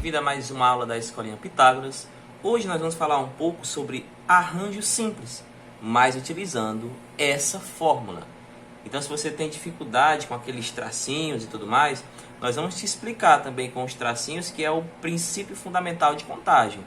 bem-vindo a mais uma aula da Escolinha Pitágoras. Hoje nós vamos falar um pouco sobre arranjo simples, mas utilizando essa fórmula. Então, se você tem dificuldade com aqueles tracinhos e tudo mais, nós vamos te explicar também com os tracinhos, que é o princípio fundamental de contagem,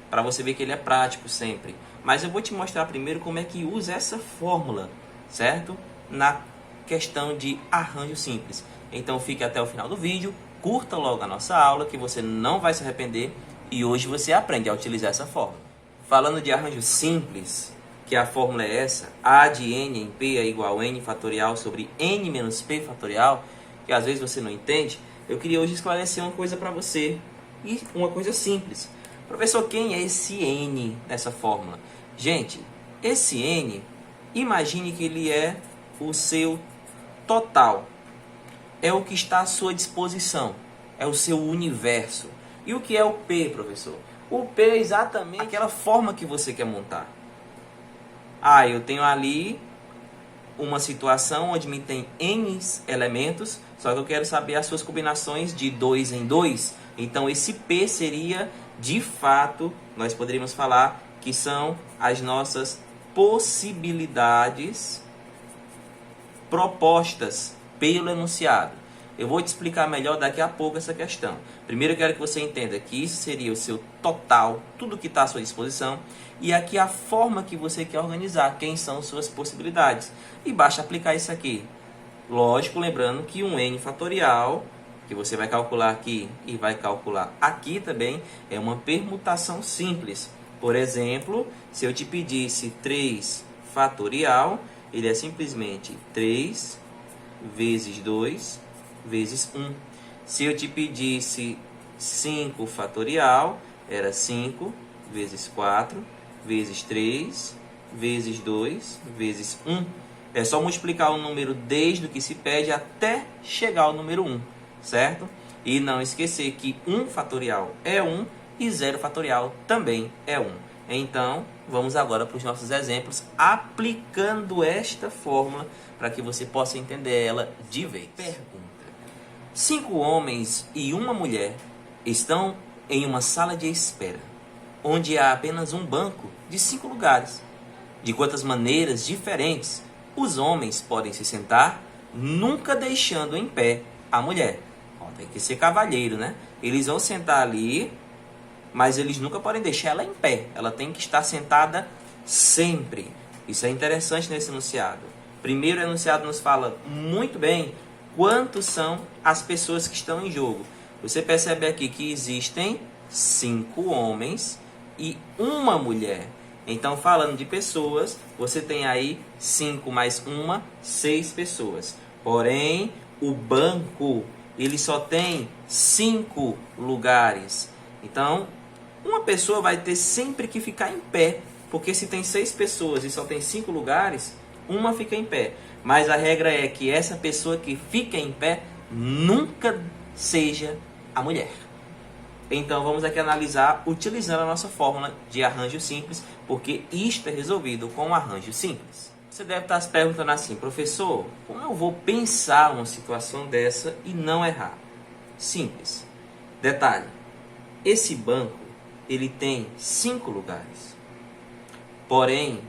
para você ver que ele é prático sempre. Mas eu vou te mostrar primeiro como é que usa essa fórmula, certo? Na questão de arranjo simples. Então, fique até o final do vídeo. Curta logo a nossa aula, que você não vai se arrepender, e hoje você aprende a utilizar essa fórmula. Falando de arranjo simples, que a fórmula é essa, A de n em P é igual a n fatorial sobre n menos P fatorial, que às vezes você não entende, eu queria hoje esclarecer uma coisa para você, e uma coisa simples. Professor, quem é esse n nessa fórmula? Gente, esse n, imagine que ele é o seu total. É o que está à sua disposição, é o seu universo. E o que é o P, professor? O P é exatamente aquela forma que você quer montar. Ah, eu tenho ali uma situação onde me tem N elementos, só que eu quero saber as suas combinações de 2 em 2. Então esse P seria, de fato, nós poderíamos falar que são as nossas possibilidades propostas pelo enunciado. Eu vou te explicar melhor daqui a pouco essa questão. Primeiro eu quero que você entenda que isso seria o seu total, tudo que está à sua disposição, e aqui a forma que você quer organizar, quem são suas possibilidades. E basta aplicar isso aqui. Lógico, lembrando que um n fatorial, que você vai calcular aqui e vai calcular aqui também, é uma permutação simples. Por exemplo, se eu te pedisse 3 fatorial, ele é simplesmente 3 vezes 2 vezes 1. Se eu te pedisse 5 fatorial, era 5 vezes 4 vezes 3 vezes 2 vezes 1. É só multiplicar o número desde o que se pede até chegar ao número 1, certo? E não esquecer que 1 fatorial é 1 e 0 fatorial também é 1. Então, vamos agora para os nossos exemplos, aplicando esta fórmula para que você possa entender ela de vez. Pergunta: 5 homens e uma mulher estão em uma sala de espera, onde há apenas um banco de 5 lugares. De quantas maneiras diferentes os homens podem se sentar, nunca deixando em pé a mulher? Tem que ser cavalheiro, né? Eles vão sentar ali, mas eles nunca podem deixar ela em pé. Ela tem que estar sentada sempre. Isso é interessante nesse enunciado. Primeiro, o enunciado nos fala muito bem quantos são as pessoas que estão em jogo. Você percebe aqui que existem 5 homens e uma mulher. Então, falando de pessoas, você tem aí 5 mais 1, 6 pessoas. Porém, o banco, ele só tem 5 lugares. Então, uma pessoa vai ter sempre que ficar em pé, porque se tem 6 pessoas e só tem 5 lugares, uma fica em pé. Mas a regra é que essa pessoa que fica em pé nunca seja a mulher. Então vamos aqui analisar utilizando a nossa fórmula de arranjo simples, porque isto é resolvido com um arranjo simples. Você deve estar se perguntando assim: professor, como eu vou pensar uma situação dessa e não errar? Simples. Detalhe: esse banco ele tem 5 lugares. Porém,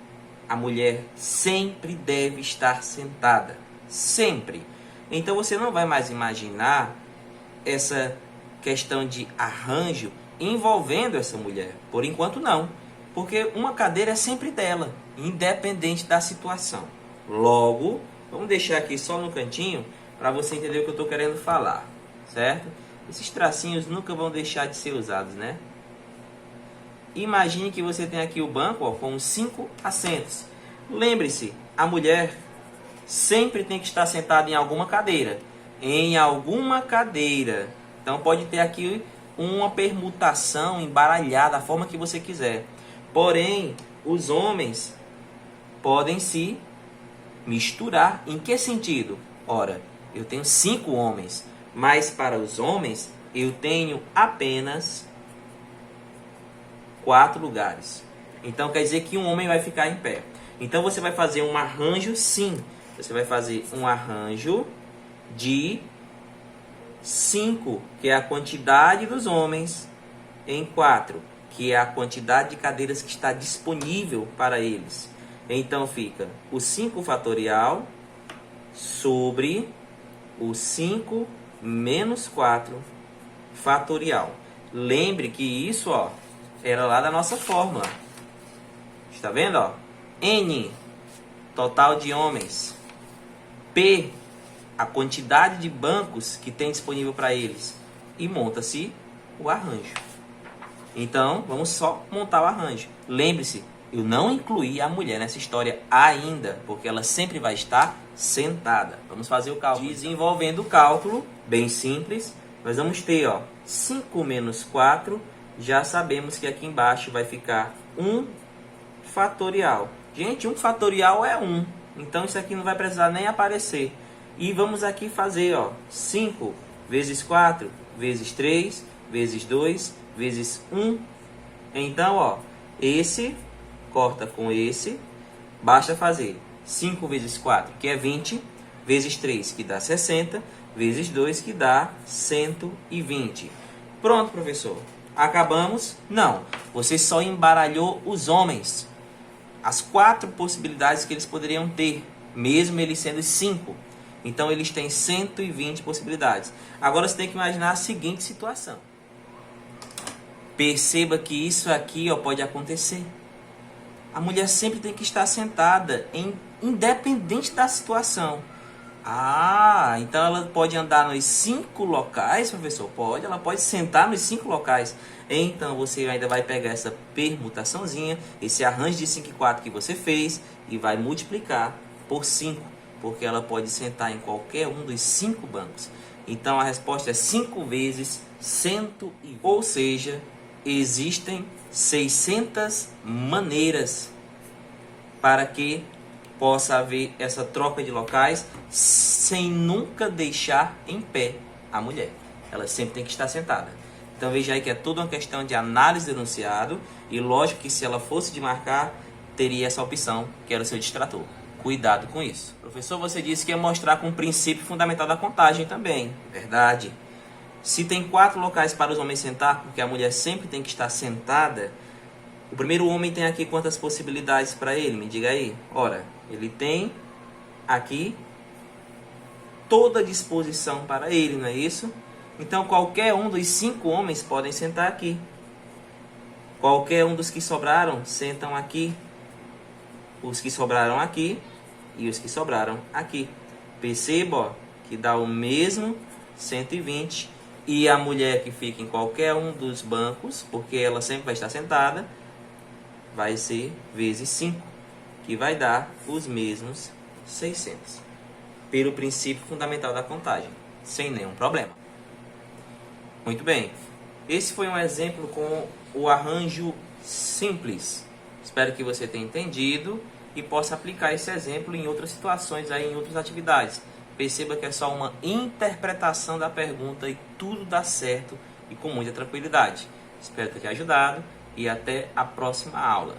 a mulher sempre deve estar sentada. Sempre. Então você não vai mais imaginar essa questão de arranjo envolvendo essa mulher. Por enquanto não. Porque uma cadeira é sempre dela, independente da situação. Logo, vamos deixar aqui só no cantinho para você entender o que eu estou querendo falar. Certo? Esses tracinhos nunca vão deixar de ser usados, né? Imagine que você tem aqui o banco, ó, com 5 assentos. Lembre-se, a mulher sempre tem que estar sentada em alguma cadeira. Em alguma cadeira. Então pode ter aqui uma permutação embaralhada, da forma que você quiser. Porém, os homens podem se misturar. Em que sentido? Ora, eu tenho 5 homens, mas para os homens eu tenho apenas 4 lugares. Então quer dizer que um homem vai ficar em pé. Então você vai fazer um arranjo, sim. Você vai fazer um arranjo de 5, que é a quantidade dos homens, em 4, que é a quantidade de cadeiras que está disponível para eles. Então fica o 5 fatorial sobre o 5 menos 4 fatorial. Lembre que isso, ó, era lá da nossa fórmula. Está vendo, ó? N, total de homens. P, a quantidade de bancos que tem disponível para eles. E monta-se o arranjo. Então, vamos só montar o arranjo. Lembre-se, eu não incluí a mulher nessa história ainda, porque ela sempre vai estar sentada. Vamos fazer o cálculo. Desenvolvendo o cálculo, bem simples, nós vamos ter, ó, 5 menos 4, já sabemos que aqui embaixo vai ficar 1 fatorial. Gente, 1 fatorial é 1, então isso aqui não vai precisar nem aparecer. E vamos aqui fazer, ó, 5 vezes 4, vezes 3, vezes 2, vezes 1. Então, ó, esse corta com esse, basta fazer 5 vezes 4, que é 20, vezes 3, que dá 60, vezes 2, que dá 120. Pronto, professor. Acabamos? Não. Você só embaralhou os homens. As 4 possibilidades que eles poderiam ter, mesmo eles sendo 5. Então, eles têm 120 possibilidades. Agora, você tem que imaginar a seguinte situação. Perceba que isso aqui, ó, pode acontecer. A mulher sempre tem que estar sentada, independente da situação. Ah, então ela pode andar nos 5 locais, professor? Pode, ela pode sentar nos 5 locais. Então, você ainda vai pegar essa permutaçãozinha, esse arranjo de 5 e 4 que você fez, e vai multiplicar por 5, porque ela pode sentar em qualquer um dos 5 bancos. Então, a resposta é 5 vezes 120. Ou seja, existem 600 maneiras para que possa haver essa troca de locais sem nunca deixar em pé a mulher. Ela sempre tem que estar sentada. Então veja aí que é toda uma questão de análise do enunciado, e lógico que se ela fosse de marcar, teria essa opção, que era o seu distrator. Cuidado com isso. Professor, você disse que ia mostrar com o princípio fundamental da contagem também. Verdade. Se tem 4 locais para os homens sentar, porque a mulher sempre tem que estar sentada, o primeiro homem tem aqui quantas possibilidades para ele? Me diga aí. Ora, ele tem aqui toda a disposição para ele, não é isso? Então, qualquer um dos 5 homens podem sentar aqui. Qualquer um dos que sobraram, sentam aqui. Os que sobraram aqui e os que sobraram aqui. Perceba, ó, que dá o mesmo 120. E a mulher que fica em qualquer um dos bancos, porque ela sempre vai estar sentada, vai ser vezes 5, que vai dar os mesmos 600. Pelo princípio fundamental da contagem, sem nenhum problema. Muito bem. Esse foi um exemplo com o arranjo simples. Espero que você tenha entendido e possa aplicar esse exemplo em outras situações, aí, em outras atividades. Perceba que é só uma interpretação da pergunta e tudo dá certo e com muita tranquilidade. Espero ter te ajudado e até a próxima aula.